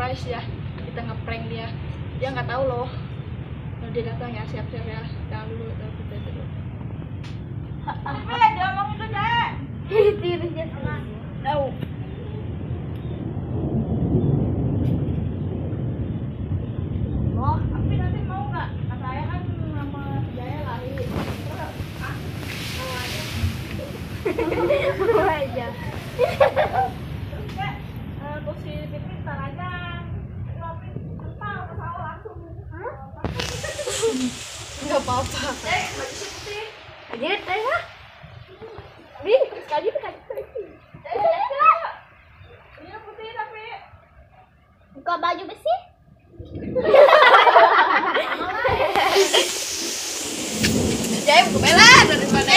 surprise ya, kita ngeprank dia. Dia nggak tahu loh kalau dia datang ya, siap-siap ya. Jangan dulu, kita dulu. Dia ngomong itu deh. Tirnya tahu. Oh, tapi nanti mau nggak? Kata saya kan nama Jaya lari. Mau aja. Terus kayak kursi pipi ntar aja. Lapin kental ke sawah langsung. Nggak apa-apa. Baju putih. Aja teh lah. Bi, sekali sekali. Ini putih tapi buka baju besi. Jaya buka bela daripada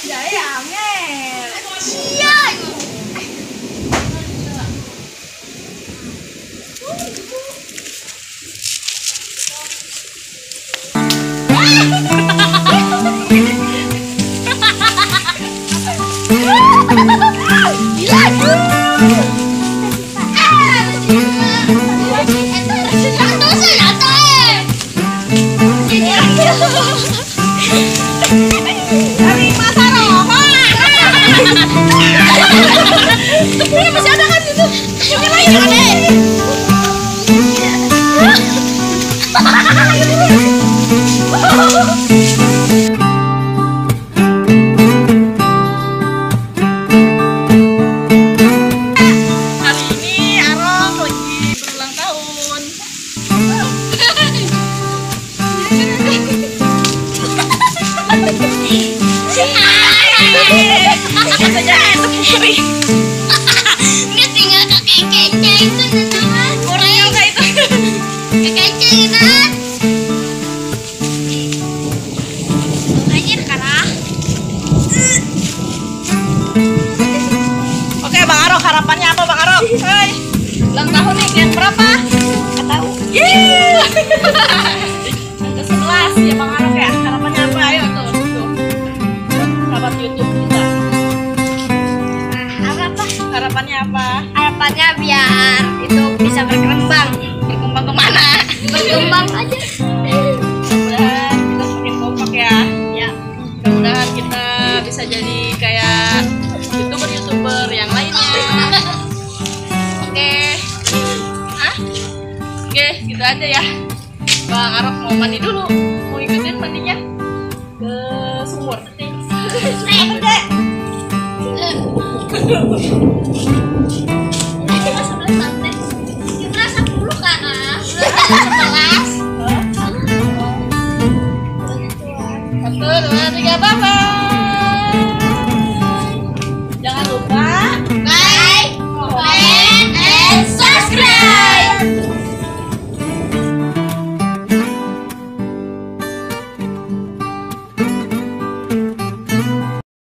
Jaya angel. Sian. Masih ada kan itu? Yang lain ada. Hari ini Arong lagi berulang tahun. Nggak tinggal kakek kece itu namanya. Koreo kayak itu. Kakek kece kan? Makanya sekarang. Oke, Bang Arok, harapannya apa Bang Arok? Hai. Ulang tahun nih yang berapa? Nggak tahu. Yeay. Yang ke-11 ya Bang Arok ya. Harapannya apa? Ayo tuh. Sahabat YouTube kita. Apa? Harapannya apa? Harapannya biar itu bisa berkembang. Berkembang kemana? Berkembang aja. Mudah-mudahan kita semakin kompak ya. Ya. Mudah-mudahan kita bisa jadi kayak YouTuber yang lainnya. Oke. Hah? Oke, gitu aja ya. Bang Arok mau mandi dulu. Mau ikutin mandinya ke sumur. Udah. Cuma 11 sampai. Cuma 10 kakak. 11. 1, 2, 3, bye-bye. Jangan lupa